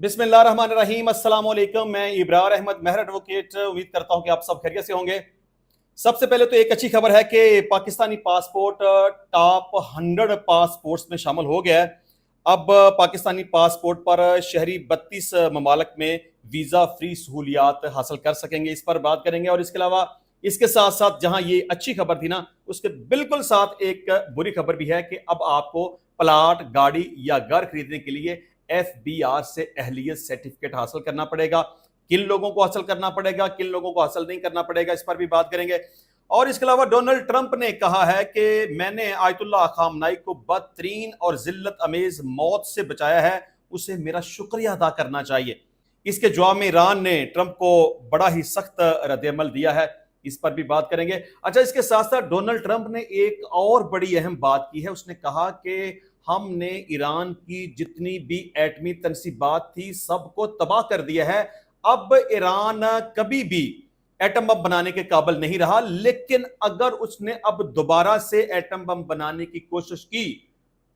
बिस्मिल्लाहिर्रहमानिर्रहीम। अस्सलाम वालेकुम। मैं इब्रार अहमद महर एडवोकेट उम्मीद करता हूं कि आप सब खैरियत से होंगे। सबसे पहले तो एक अच्छी खबर है कि पाकिस्तानी पासपोर्ट टॉप 100 पासपोर्ट्स में शामिल हो गया है। अब पाकिस्तानी पासपोर्ट पर शहरी 32 ममालिक में वीज़ा फ्री सहूलियात हासिल कर सकेंगे, इस पर बात करेंगे। और इसके अलावा इसके साथ साथ जहां ये अच्छी खबर थी ना, उसके बिल्कुल साथ एक बुरी खबर भी है कि अब आपको प्लाट, गाड़ी या घर खरीदने के लिए FBR से अहलियत सर्टिफिकेट हासिल करना पड़ेगा। किन लोगों को हासिल करना पड़ेगा, किन लोगों को हासिल नहीं करना पड़ेगा, इस पर भी बात करेंगे। और इसके अलावा डोनाल्ड ट्रंप ने कहा है कि मैंने आयतुल्लाह खामनाई को बदतरीन और जिल्लत अमेज मौत से बचाया है, उसे मेरा शुक्रिया अदा करना चाहिए। इसके जवाब में ईरान ने ट्रंप को बड़ा ही सख्त रद्द-ए-अमल दिया है, इस पर भी बात करेंगे। अच्छा, इसके साथ साथ डोनाल्ड ट्रंप ने एक और बड़ी अहम बात की है। उसने कहा कि हमने ईरान की जितनी भी एटमी तनसीबात थी सबको तबाह कर दिया है। अब ईरान कभी भी एटम बम बनाने के काबिल नहीं रहा, लेकिन अगर उसने अब दोबारा से एटम बम बनाने की कोशिश की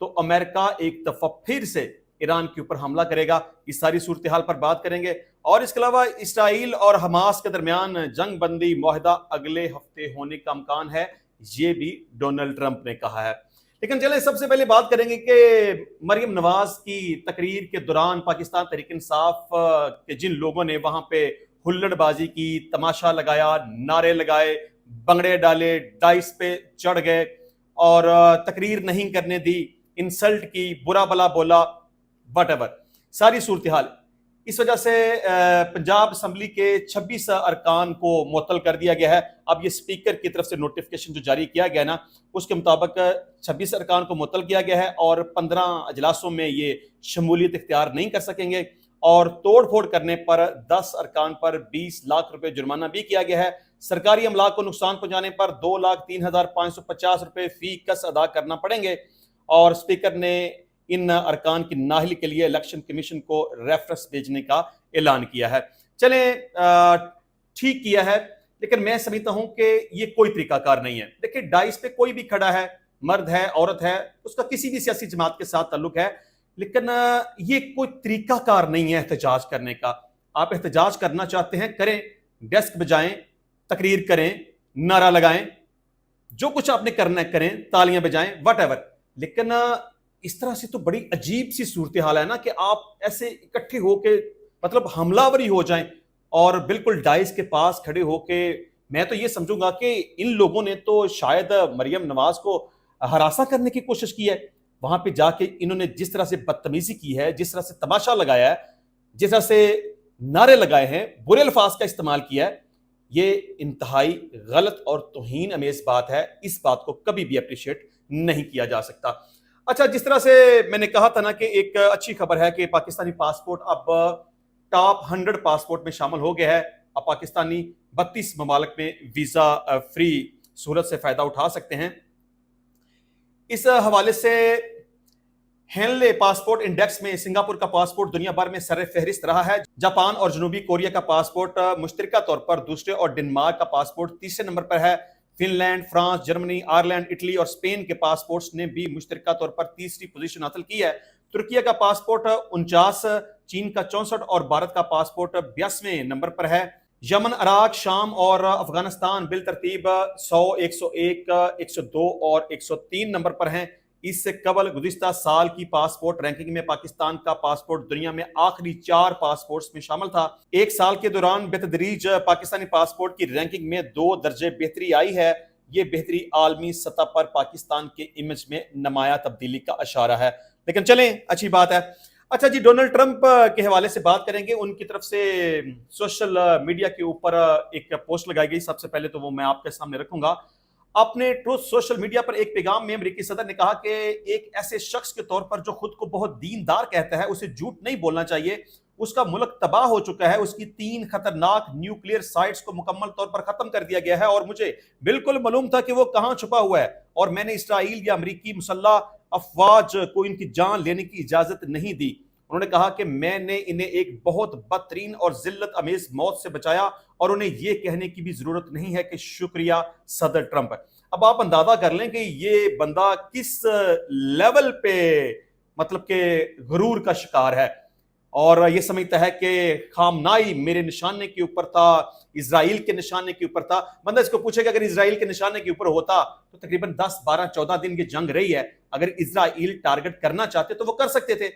तो अमेरिका एक दफा फिर से ईरान के ऊपर हमला करेगा। इस सारी सूरत हाल पर बात करेंगे। और इसके अलावा इसराइल और हमास के दरमियान जंग बंदी मुआहदा अगले हफ्ते होने का इम्कान है, ये भी डोनाल्ड ट्रंप ने कहा है। लेकिन चले सबसे पहले बात करेंगे कि मरियम नवाज की तकरीर के दौरान पाकिस्तान तहरीक इंसाफ के जिन लोगों ने वहां पे हुल्लड़बाजी की, तमाशा लगाया, नारे लगाए, बंगड़े डाले, डाइस पे चढ़ गए और तकरीर नहीं करने दी, इंसल्ट की, बुरा भला बोला, वट सारी सूरत हाल, इस वजह से पंजाब असम्बली के 26 अरकान को मुअत्तल कर दिया गया है। अब ये स्पीकर की तरफ से नोटिफिकेशन जो जारी किया गया ना, उसके मुताबिक 26 अरकान को मुअत्तल किया गया है और 15 अजलासों में ये शमूलियत इख्तियार नहीं कर सकेंगे। और तोड़ फोड़ करने पर 10 अरकान पर 20 लाख रुपए जुर्माना भी किया गया है। सरकारी अमलाक को नुकसान पहुंचाने पर 2,03,550 रुपए फी कस अदा करना पड़ेंगे। और स्पीकर ने इन अरकान की नाहिल के लिए इलेक्शन कमीशन को रेफरेंस भेजने का ऐलान किया है। चले, ठीक किया है, लेकिन मैं समझता हूं कि ये कोई तरीकाकार नहीं है। देखिए, डाइस पे कोई भी खड़ा है, मर्द है, औरत है, उसका किसी भी सियासी जमात के साथ ताल्लुक है, लेकिन ये कोई तरीकाकार नहीं है एहतजाज करने का। आप एहतजाज करना चाहते हैं, करें, डेस्क बजाएं, तकरीर करें, नारा लगाएं, जो कुछ आपने करना है करें, तालियां बजाएं, वट लेकिन इस तरह से तो बड़ी अजीब सी सूरत हाल है ना कि आप ऐसे इकट्ठे होके मतलब हमलावरी हो जाएं और बिल्कुल डाइस के पास खड़े होके। मैं तो ये समझूंगा कि इन लोगों ने तो शायद मरियम नवाज को हरासा करने की कोशिश की है। वहां पे जाके इन्होंने जिस तरह से बदतमीजी की है, जिस तरह से तमाशा लगाया है, जिस तरह से नारे लगाए हैं, बुरे अल्फाज का इस्तेमाल किया है, ये इंतहाई गलत और तौहीन अमेज बात है। इस बात को कभी भी अप्रिशिएट नहीं किया जा सकता। अच्छा, जिस तरह से मैंने कहा था ना कि एक अच्छी खबर है कि पाकिस्तानी पासपोर्ट अब टॉप 100 पासपोर्ट में शामिल हो गया है। अब पाकिस्तानी 32 ममालिक में वीजा फ्री सहूलत से फायदा उठा सकते हैं। इस हवाले से हेनले पासपोर्ट इंडेक्स में सिंगापुर का पासपोर्ट दुनिया भर में सर फहरिस्त रहा है। जापान और जनूबी कोरिया का पासपोर्ट मुश्तरका तौर पर दूसरे और डेनमार्क का पासपोर्ट तीसरे नंबर पर है। Finland, France, Germany, Ireland, Italy और स्पेन के पासपोर्ट्स ने भी मुश्तरका तौर पर तीसरी पोजीशन हासिल की है। तुर्किया का पासपोर्ट 49, चीन का 64 और भारत का पासपोर्ट 82वें नंबर पर है। यमन, इराक, शाम और अफगानिस्तान बिल तरतीब 100, 101, 102 और 103 नंबर पर हैं। इससे कबल गुज़िश्ता साल की पासपोर्ट रैंकिंग में पाकिस्तान का पासपोर्ट दुनिया में आखिरी 4 पासपोर्ट्स में शामिल था। एक साल के दौरान बेतदरीज पाकिस्तानी पासपोर्ट की रैंकिंग में 2 दर्जे बेहतरी आई है। ये बेहतरी आलमी सतह पर पाकिस्तान के इमेज में नुमाया तब्दीली का इशारा है। लेकिन चलें, अच्छी बात है। अच्छा जी, डोनाल्ड ट्रंप के हवाले से बात करेंगे। उनकी तरफ से सोशल मीडिया के ऊपर एक पोस्ट लगाई गई। सबसे पहले तो वो मैं आपके सामने रखूंगा। अपने ट्रूथ सोशल मीडिया पर एक पैगाम में अमेरिकी सदर ने कहा कि एक ऐसे शख्स के तौर पर जो खुद को बहुत दीनदार कहता है, उसे झूठ नहीं बोलना चाहिए। उसका मुल्क तबाह हो चुका है, उसकी 3 खतरनाक न्यूक्लियर साइट्स को मुकम्मल तौर पर खत्म कर दिया गया है और मुझे बिल्कुल मालूम था कि वो कहां छुपा हुआ है और मैंने इसराइल या अमेरिकी मुसल्लह अफवाज को इनकी जान लेने की इजाजत नहीं दी। उन्होंने कहा कि मैंने इन्हें एक बहुत बदतरीन और जिल्लत अमेज मौत से बचाया और उन्हें यह कहने की भी जरूरत नहीं है कि शुक्रिया सदर ट्रंप। अब आप अंदाजा कर लें कि ये बंदा किस लेवल पे मतलब के गुरूर का शिकार है اور یہ سمجھتا ہے کہ خامنائی میرے نشانے کے اوپر تھا، اسرائیل کے نشانے کے اوپر تھا۔ بندہ اس کو پوچھے کہ اگر اسرائیل کے نشانے کے اوپر ہوتا تو تقریباً 10 12 14 دن کی جنگ رہی ہے، اگر اسرائیل ٹارگٹ کرنا چاہتے تو وہ کر سکتے تھے۔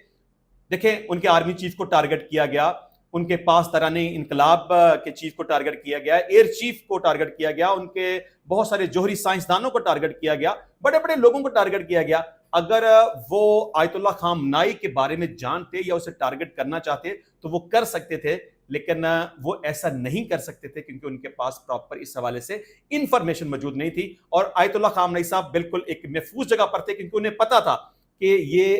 دیکھیں ان کے آرمی چیف کو ٹارگٹ کیا گیا، ان کے پاس ترانی انقلاب کے چیف کو ٹارگٹ کیا گیا، ایئر چیف کو ٹارگٹ کیا گیا، ان کے بہت سارے جوہری سائنسدانوں کو ٹارگٹ کیا گیا، بڑے بڑے لوگوں کو ٹارگٹ کیا گیا۔ اگر وہ آیت اللہ خامنائی کے بارے میں جانتے یا اسے ٹارگٹ کرنا چاہتے تو وہ کر سکتے تھے، لیکن وہ ایسا نہیں کر سکتے تھے کیونکہ ان کے پاس پراپر اس حوالے سے انفارمیشن موجود نہیں تھی۔ اور آیت اللہ خامنائی صاحب بالکل ایک محفوظ جگہ پر تھے کیونکہ انہیں پتا تھا کہ یہ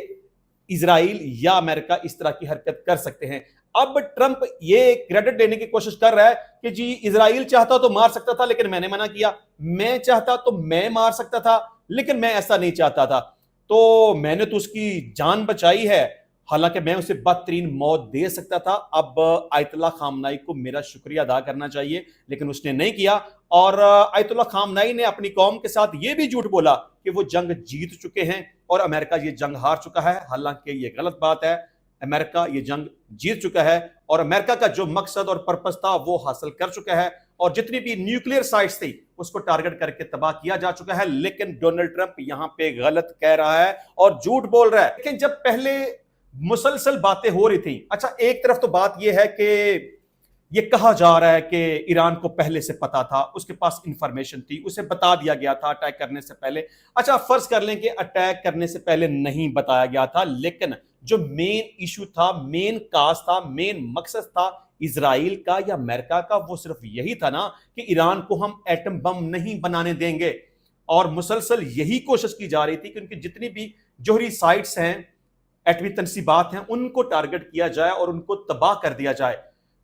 اسرائیل یا امریکہ اس طرح کی حرکت کر سکتے ہیں۔ اب ٹرمپ یہ کریڈٹ لینے کی کوشش کر رہا ہے کہ جی اسرائیل چاہتا تو مار سکتا تھا لیکن میں نے منع کیا، میں چاہتا تو میں مار سکتا تھا لیکن میں ایسا نہیں چاہتا تھا، تو میں نے تو اس کی جان بچائی ہے، حالانکہ میں اسے بدترین موت دے سکتا تھا۔ اب آیت اللہ خامنائی کو میرا شکریہ ادا کرنا چاہیے، لیکن اس نے نہیں کیا۔ اور آیت اللہ خامنائی نے اپنی قوم کے ساتھ یہ بھی جھوٹ بولا کہ وہ جنگ جیت چکے ہیں اور امریکہ یہ جنگ ہار چکا ہے، حالانکہ یہ غلط بات ہے۔ امریکہ یہ جنگ جیت چکا ہے اور امریکہ کا جو مقصد اور پرپس تھا وہ حاصل کر چکا ہے، اور جتنی بھی نیوکلیئر سائٹس تھی اس کو ٹارگٹ کر کے تباہ کیا جا چکا ہے۔ لیکن ڈونلڈ ٹرمپ یہاں پہ غلط کہہ رہا ہے اور جھوٹ بول رہا ہے۔ لیکن جب پہلے مسلسل باتیں ہو رہی تھیں، اچھا ایک طرف تو بات یہ ہے کہ یہ کہا جا رہا ہے کہ ایران کو پہلے سے پتا تھا، اس کے پاس انفارمیشن تھی، اسے بتا دیا گیا تھا اٹیک کرنے سے پہلے۔ اچھا فرض کر لیں کہ اٹیک کرنے سے پہلے نہیں بتایا گیا تھا، لیکن جو مین ایشو تھا، مین کاز تھا، مین مقصد تھا اسرائیل کا یا امریکہ کا، وہ صرف یہی تھا نا کہ ایران کو ہم ایٹم بم نہیں بنانے دیں گے۔ اور مسلسل یہی کوشش کی جا رہی تھی کہ ان کی جتنی بھی جوہری سائٹس ہیں، ایٹمی تنصیبات ہیں، ان کو ٹارگٹ کیا جائے اور ان کو تباہ کر دیا جائے۔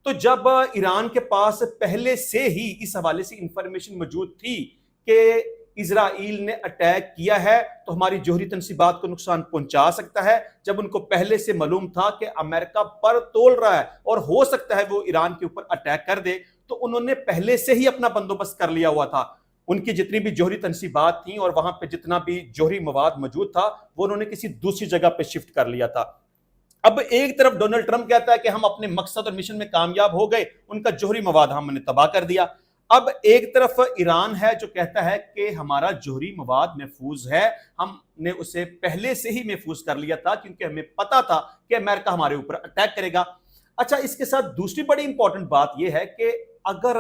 تو جب ایران کے پاس پہلے سے ہی اس حوالے سے انفارمیشن موجود تھی کہ اسرائیل نے اٹیک کیا ہے تو ہماری جوہری تنصیبات کو نقصان پہنچا سکتا ہے، جب ان کو پہلے سے معلوم تھا کہ امریکہ پر تول رہا ہے اور ہو سکتا ہے وہ ایران کے اوپر اٹیک کر دے، تو انہوں نے پہلے سے ہی اپنا بندوبست کر لیا ہوا تھا۔ ان کی جتنی بھی جوہری تنصیبات تھیں اور وہاں پہ جتنا بھی جوہری مواد موجود تھا وہ انہوں نے کسی دوسری جگہ پہ شفٹ کر لیا تھا۔ اب ایک طرف ڈونلڈ ٹرمپ کہتا ہے کہ ہم اپنے مقصد اور مشن میں کامیاب ہو گئے، ان کا جوہری مواد ہم نے تباہ کر دیا۔ اب ایک طرف ایران ہے جو کہتا ہے کہ ہمارا جوہری مواد محفوظ ہے، ہم نے اسے پہلے سے ہی محفوظ کر لیا تھا کیونکہ ہمیں پتا تھا کہ امریکہ ہمارے اوپر اٹیک کرے گا۔ اچھا اس کے ساتھ دوسری بڑی امپورٹنٹ بات یہ ہے کہ اگر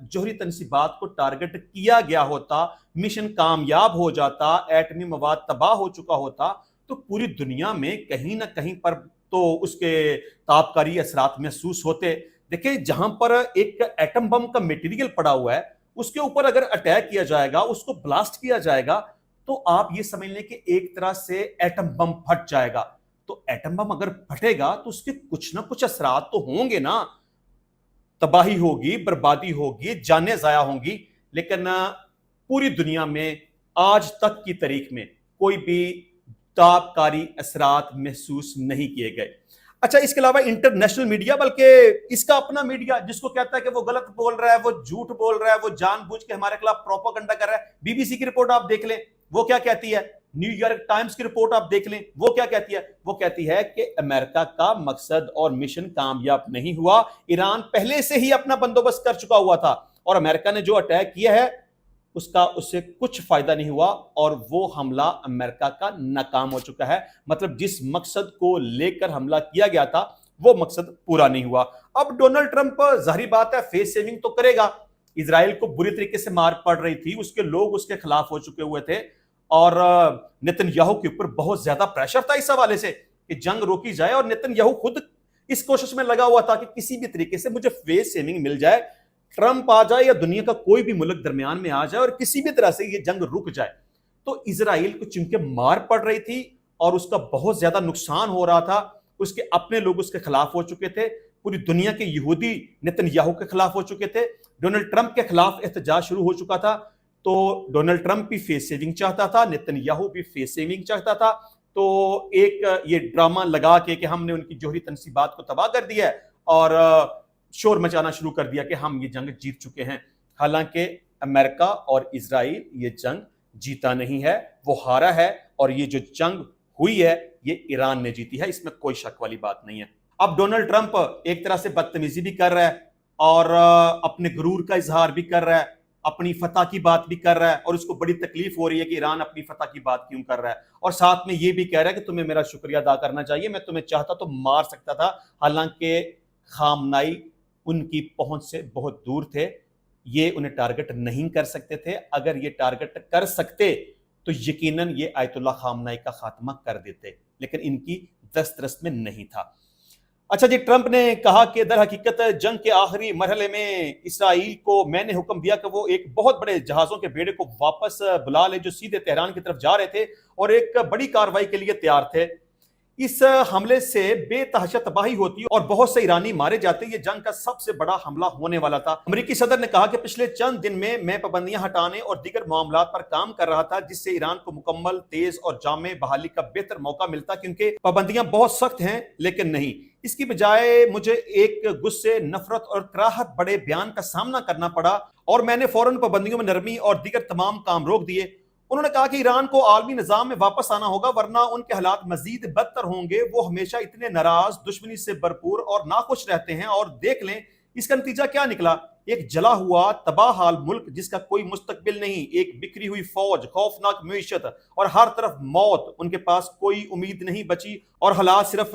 جوہری تنصیبات کو ٹارگٹ کیا گیا ہوتا، مشن کامیاب ہو جاتا، ایٹمی مواد تباہ ہو چکا ہوتا، تو پوری دنیا میں کہیں نہ کہیں پر تو اس کے تابکاری اثرات محسوس ہوتے۔ دیکھیں جہاں پر ایک ایٹم بم کا میٹیریل پڑا ہوا ہے، اس کے اوپر اگر اٹیک کیا جائے گا، اس کو بلاسٹ کیا جائے گا، تو آپ یہ سمجھ لیں کہ ایک طرح سے ایٹم بم پھٹ جائے گا۔ تو ایٹم بم اگر پھٹے گا تو اس کے کچھ نہ کچھ اثرات تو ہوں گے نا، تباہی ہوگی، بربادی ہوگی، جانیں ضائع ہوں گی۔ لیکن پوری دنیا میں آج تک کی تاریخ میں کوئی بھی تابکاری اثرات محسوس نہیں کیے گئے۔ اچھا اس کے علاوہ انٹرنیشنل میڈیا، بلکہ اس کا اپنا میڈیا جس کو کہتا ہے کہ وہ غلط بول رہا ہے، وہ جھوٹ بول رہا ہے، وہ جان بوجھ کے ہمارے خلاف پروپیگنڈا کر رہا ہے، بی بی سی کی رپورٹ آپ دیکھ لیں وہ کیا کہتی ہے، نیو یارک ٹائمز کی رپورٹ آپ دیکھ لیں وہ کیا کہتی ہے، وہ کہتی ہے کہ امریکہ کا مقصد اور مشن کامیاب نہیں ہوا، ایران پہلے سے ہی اپنا بندوبست کر چکا ہوا تھا اور امریکہ نے جو اٹیک کیا ہے اس کا اسے کچھ فائدہ نہیں ہوا اور وہ حملہ امریکہ کا ناکام ہو چکا ہے۔ مطلب جس مقصد کو لے کر حملہ کیا گیا تھا وہ مقصد پورا نہیں ہوا۔ اب ڈونلڈ ٹرمپ ظاہری بات ہے فیس سیونگ تو کرے گا، اسرائیل کو بری طریقے سے مار پڑ رہی تھی، اس کے لوگ اس کے خلاف ہو چکے ہوئے تھے اور نیتن یاہو کے اوپر بہت زیادہ پریشر تھا اس حوالے سے کہ جنگ روکی جائے، اور نیتن یاہو خود اس کوشش میں لگا ہوا تھا کہ کسی بھی طریقے سے مجھے فیس سیونگ مل جائے، ٹرمپ آ جائے یا دنیا کا کوئی بھی ملک درمیان میں آ جائے اور کسی بھی طرح سے یہ جنگ رک جائے۔ تو اسرائیل کو چونکہ مار پڑ رہی تھی اور اس کا بہت زیادہ نقصان ہو رہا تھا، اس کے اپنے لوگ اس کے خلاف ہو چکے تھے، پوری دنیا کے یہودی نیتن یاہو کے خلاف ہو چکے تھے، ڈونلڈ ٹرمپ کے خلاف احتجاج شروع ہو چکا تھا، تو ڈونلڈ ٹرمپ بھی فیس سیونگ چاہتا تھا، نیتن یاہو بھی فیس سیونگ چاہتا تھا۔ تو ایک یہ ڈرامہ لگا کے کہ ہم نے ان کی جوہری تنصیبات کو تباہ کر دیا ہے اور شور مچانا شروع کر دیا کہ ہم یہ جنگ جیت چکے ہیں، حالانکہ امریکہ اور اسرائیل یہ جنگ جیتا نہیں ہے، وہ ہارا ہے، اور یہ جو جنگ ہوئی ہے یہ ایران نے جیتی ہے، اس میں کوئی شک والی بات نہیں ہے۔ अब डोनाल्ड ट्रंप एक तरह से बदतमीजी भी कर रहा है और अपने गुरूर का इजहार भी कर रहा है, अपनी फतह की बात भी कर रहा है, और उसको बड़ी तकलीफ हो रही है कि ईरान अपनी फतह की बात क्यों कर रहा है, और साथ में ये भी कह रहा है कि तुम्हें मेरा शुक्रिया अदा करना चाहिए, मैं तुम्हें चाहता तो मार सकता था। हालांकि खामनाई उनकी पहुंच से बहुत दूर थे, ये उन्हें टारगेट नहीं कर सकते थे। अगर ये टारगेट कर सकते तो यकीनन ये आयतुल्लाह खामनाई का खात्मा कर देते, लेकिन इनकी दस्तरस में नहीं था। अच्छा जी, ट्रंप ने कहा कि दर हकीकत जंग के आखिरी मरहले में इसराइल को मैंने हुक्म दिया कि वो एक बहुत बड़े जहाजों के बेड़े को वापस बुला ले जो सीधे तेहरान की तरफ जा रहे थे और एक बड़ी कार्रवाई के लिए तैयार थे। इस हमले से बेतहाशा तबाही होती और बहुत से ईरानी मारे जाते। ये जंग का सबसे बड़ा हमला होने वाला था। अमेरिकी सदर ने कहा कि पिछले चंद दिन में मैं पाबंदियां हटाने और दीगर मामलात पर काम कर रहा था जिससे ईरान को मुकम्मल, तेज और जामे बहाली का बेहतर मौका मिलता, क्योंकि पाबंदियां बहुत सख्त हैं लेकिन नहीं, इसकी बजाय मुझे एक गुस्से, नफरत और कराहत बड़े बयान का सामना करना पड़ा और मैंने फौरन पाबंदियों में नरमी और दीगर तमाम काम रोक दिए। उन्होंने कहा कि ईरान को आलमी निजाम में वापस आना होगा वरना उनके हालात मजीद बदतर होंगे। वो हमेशा इतने नाराज, दुश्मनी से भरपूर और नाखुश रहते हैं और देख लें इसका नतीजा क्या निकला। एक जला हुआ तबाह हाल मुल्क जिसका कोई मुस्तकबिल नहीं, एक बिखरी हुई फौज, खौफनाक मईशत और हर तरफ मौत। उनके पास कोई उम्मीद नहीं बची और हालात सिर्फ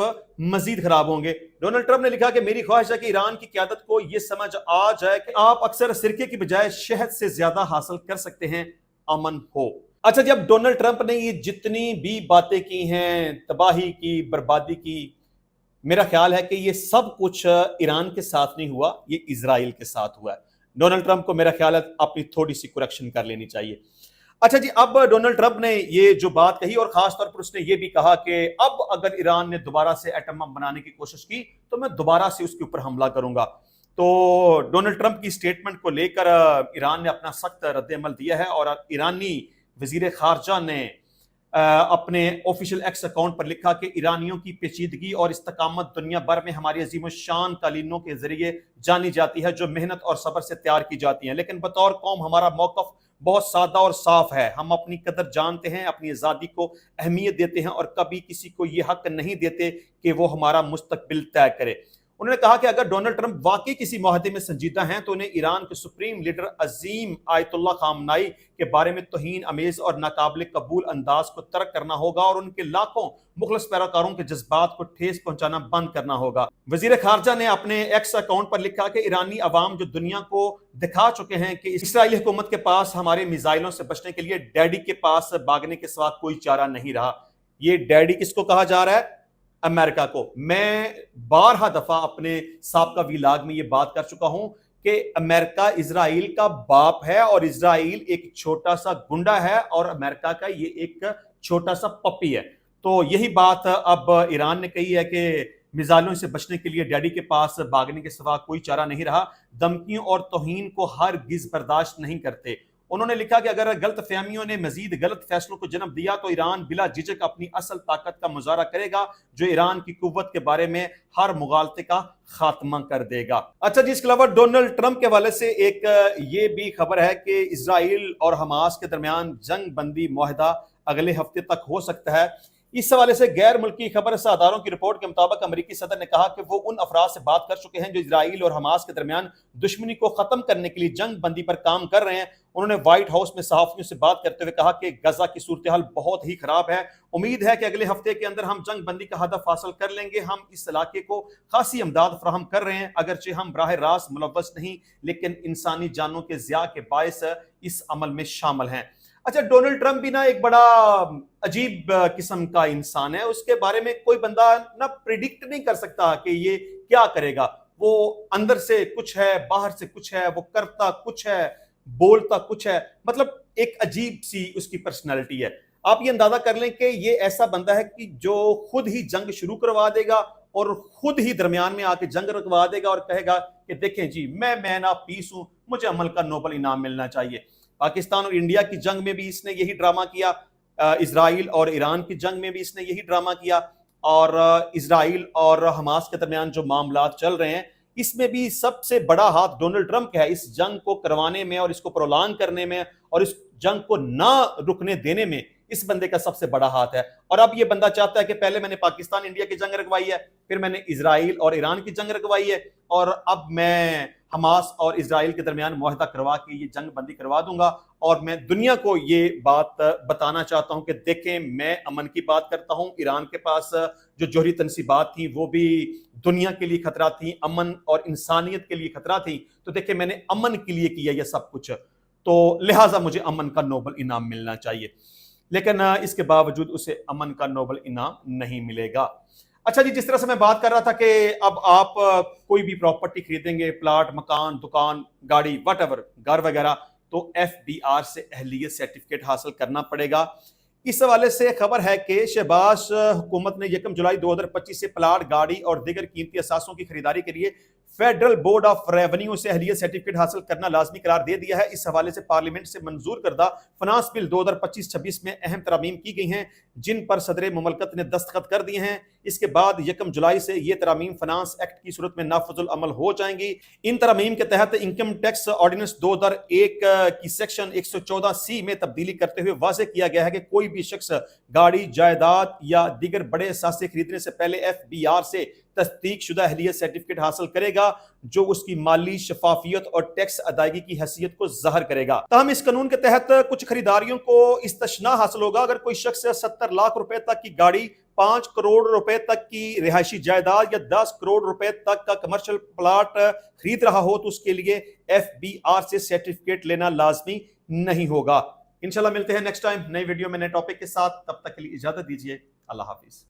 मजीद खराब होंगे। डोनाल्ड ट्रंप ने लिखा कि मेरी ख्वाहिश है कि ईरान की क़यादत को यह समझ आ जाए कि आप अक्सर सिरके की बजाय शहद से ज्यादा हासिल कर सकते हैं, अमन हो। अच्छा जी, अब डोनाल्ड ट्रंप ने ये जितनी भी बातें की हैं, तबाही की, बर्बादी की, मेरा ख्याल है कि ये सब कुछ ईरान के साथ नहीं हुआ, ये इजराइल के साथ हुआ है। डोनाल्ड ट्रंप को मेरा ख्याल है अपनी थोड़ी सी करेक्शन कर लेनी चाहिए। अच्छा जी, अब डोनाल्ड ट्रंप ने ये जो बात कही और खासतौर पर उसने ये भी कहा कि अब अगर ईरान ने दोबारा से एटम बम बनाने की कोशिश की तो मैं दोबारा से उसके ऊपर हमला करूंगा। तो डोनाल्ड ट्रंप की स्टेटमेंट को लेकर ईरान ने अपना सख्त रद्द-ए-अमल दिया है और ईरानी वजीर खारजा ने अपने ऑफिशियल एक्स अकाउंट पर लिखा कि ईरानियों की पेचीदगी और इस्तकामत दुनिया भर में हमारी अजीम शान कालीनों के जरिए जानी जाती है जो मेहनत और सब्र से तैयार की जाती हैं, लेकिन बतौर कौम हमारा मौकफ बहुत सादा और साफ है। हम अपनी कदर जानते हैं, अपनी आज़ादी को अहमियत देते हैं और कभी किसी को ये हक नहीं देते कि वो हमारा मुस्तकबिल तय करे। उन्होंने कहा कि अगर डोनाल्ड ट्रंप वाकई किसी माहदे में संजीदा हैं तो उन्हें ईरान के सुप्रीम लीडर अजीम आयतुल्लाह खामनाई के बारे में तौहीन अमेज और नाकाबिल कबूल अंदाज को तर्क करना होगा और उनके लाखों मुखलस पैरोकारों के जज्बात को ठेस पहुंचाना बंद करना होगा। वजीर खारजा ने अपने एक्स अकाउंट पर लिखा कि ईरानी अवाम जो दुनिया को दिखा चुके हैं कि इसराइली हुकूमत के पास हमारे मिसाइलों से बचने के लिए डैडी के पास भागने के सिवा कोई चारा नहीं रहा। ये डैडी किसको कहा जा रहा है? अमेरिका को। मैं बारहा दफा अपने साबका वीलाग में ये बात कर चुका हूं कि अमेरिका इजराइल का बाप है और इजराइल एक छोटा सा गुंडा है और अमेरिका का ये एक छोटा सा पप्पी है। तो यही बात अब ईरान ने कही है कि मिसाइलों से बचने के लिए डैडी के पास भागने के सिवा कोई चारा नहीं रहा। धमकियों और तौहीन को हरगिज़ बर्दाश्त नहीं करते। उन्होंने लिखा कि अगर गलत फहमियों ने मजीद गलत फैसलों को जन्म दिया तो ईरान बिला झिझक अपनी असल ताकत का मुजाहरा करेगा जो ईरान की कुव्वत के बारे में हर मुगालते का खात्मा कर देगा। अच्छा जी, इसके अलावा डोनाल्ड ट्रंप के हवाले से एक ये भी खबर है कि इजराइल और हमास के दरमियान जंग बंदी मुआहदा अगले हफ्ते तक हो सकता है। इस हवाले से गैर मुल्की खबर सादारों की रिपोर्ट के मुताबिक अमेरिकी सदर ने कहा कि वो उन अफराद से बात कर चुके हैं जो इजराइल और हमास के दरमियान दुश्मनी को खत्म करने के लिए जंग बंदी पर काम कर रहे हैं। उन्होंने व्हाइट हाउस में सहाफियों से बात करते हुए कहा कि गजा की सूरत हाल बहुत ही खराब है। उम्मीद है कि अगले हफ्ते के अंदर हम जंग बंदी का हदफ हासिल कर लेंगे। हम इस इलाके को खासी इमदाद फराहम कर रहे हैं, अगरचे हम बराह रास्त मुलव्वस नहीं लेकिन इंसानी जानों के ज़िया के बायस इस अमल में शामिल हैं। अच्छा, डोनाल्ड ट्रंप भी ना एक बड़ा अजीब किस्म का इंसान है। उसके बारे में कोई बंदा ना प्रिडिक्ट नहीं कर सकता कि ये क्या करेगा। वो अंदर से कुछ है, बाहर से कुछ है, वो करता कुछ है, बोलता कुछ है, मतलब एक अजीब सी उसकी पर्सनालिटी है। आप ये अंदाजा कर लें कि ये ऐसा बंदा है कि जो खुद ही जंग शुरू करवा देगा और खुद ही दरमियान में आके जंग रखवा देगा और कहेगा कि देखें जी, मैं मैन ऑफ पीस हूं, मुझे अमल का नोबल इनाम मिलना चाहिए। पाकिस्तान और इंडिया की जंग में भी इसने यही ड्रामा किया, इजराइल और ईरान की जंग में भी इसने यही ड्रामा किया, और इजराइल और हमास के दरमियान जो मामला चल रहे हैं इसमें भी सबसे बड़ा हाथ डोनाल्ड ट्रंप का है इस जंग को करवाने में और इसको प्रोलांग करने में और इस जंग को ना रुकने देने में। اس بندے کا سب سے بڑا ہاتھ ہے. اور اب یہ بندہ چاہتا ہے کہ پہلے میں نے پاکستان انڈیا کی جنگ رکھوائی ہے, پھر میں نے اسرائیل اور ایران کی جنگ رکھوائی ہے, اور اب میں حماس اور اسرائیل کے درمیان معاہدہ کروا کے یہ جنگ بندی کروا دوں گا, اور میں دنیا کو یہ بات بتانا چاہتا ہوں کہ دیکھیں میں امن کی بات کرتا ہوں. ایران کے پاس جو جوہری تنصیبات تھیں وہ بھی دنیا کے لیے خطرہ تھیں, امن اور انسانیت کے لیے خطرہ تھیں, تو دیکھیں میں نے امن کے لیے کیا یہ سب کچھ, تو لہٰذا مجھے امن کا نوبل انعام ملنا چاہیے. لیکن اس کے باوجود اسے امن کا نوبل انعام نہیں ملے گا. اچھا جی, جس طرح سے میں بات کر رہا تھا کہ اب آپ کوئی بھی پراپرٹی خریدیں گے, پلاٹ, مکان, دکان, گاڑی, واٹ ایور, گھر وغیرہ, تو FBR سے اہلیت سرٹیفکیٹ حاصل کرنا پڑے گا. اس حوالے سے خبر ہے کہ شہباز حکومت نے 1 جولائی 2025 سے پلاٹ, گاڑی اور دیگر قیمتی اثاثوں کی خریداری کے لیے فیڈرل بورڈ آف ریونیو سے اہلیت سرٹیفکیٹ حاصل کرنا لازمی قرار دے دیا ہے. اس حوالے سے پارلیمنٹ سے منظور کردہ فنانس بل 2025-26 میں اہم ترامیم کی گئی ہیں جن پر صدر مملکت نے دستخط کر دیے ہیں. اس کے بعد 1 جولائی سے یہ ترامیم فنانس ایکٹ کی صورت میں نافذ العمل ہو جائیں گی. ان ترامیم کے تحت انکم ٹیکس آرڈیننس 2001 کی سیکشن 114C میں تبدیلی کرتے ہوئے واضح کیا گیا ہے کہ کوئی بھی شخص گاڑی, جائیداد یا دیگر بڑے اثاثے خریدنے سے پہلے FBR سے تصدیق شدہ اہلیت سرٹیفکیٹ حاصل کرے گا جو اس کی مالی شفافیت اور ٹیکس ادائیگی کی حیثیت کو ظاہر کرے گا. تاہم اس قانون کے تحت کچھ خریداریوں کو استثناء حاصل ہوگا. اگر کوئی شخص 70 لاکھ روپے تک کی گاڑی, 5 کروڑ روپے تک کی رہائشی جائیداد یا 10 کروڑ روپے تک کا کمرشل پلاٹ خرید رہا ہو تو اس کے لیے FBR سے سرٹیفکیٹ لینا لازمی نہیں ہوگا. انشاءاللہ ملتے ہیں نیکسٹ ٹائم نئی ویڈیو میں نئے ٹاپک کے ساتھ. تب تک کے لیے اجازت دیجیے. اللہ حافظ.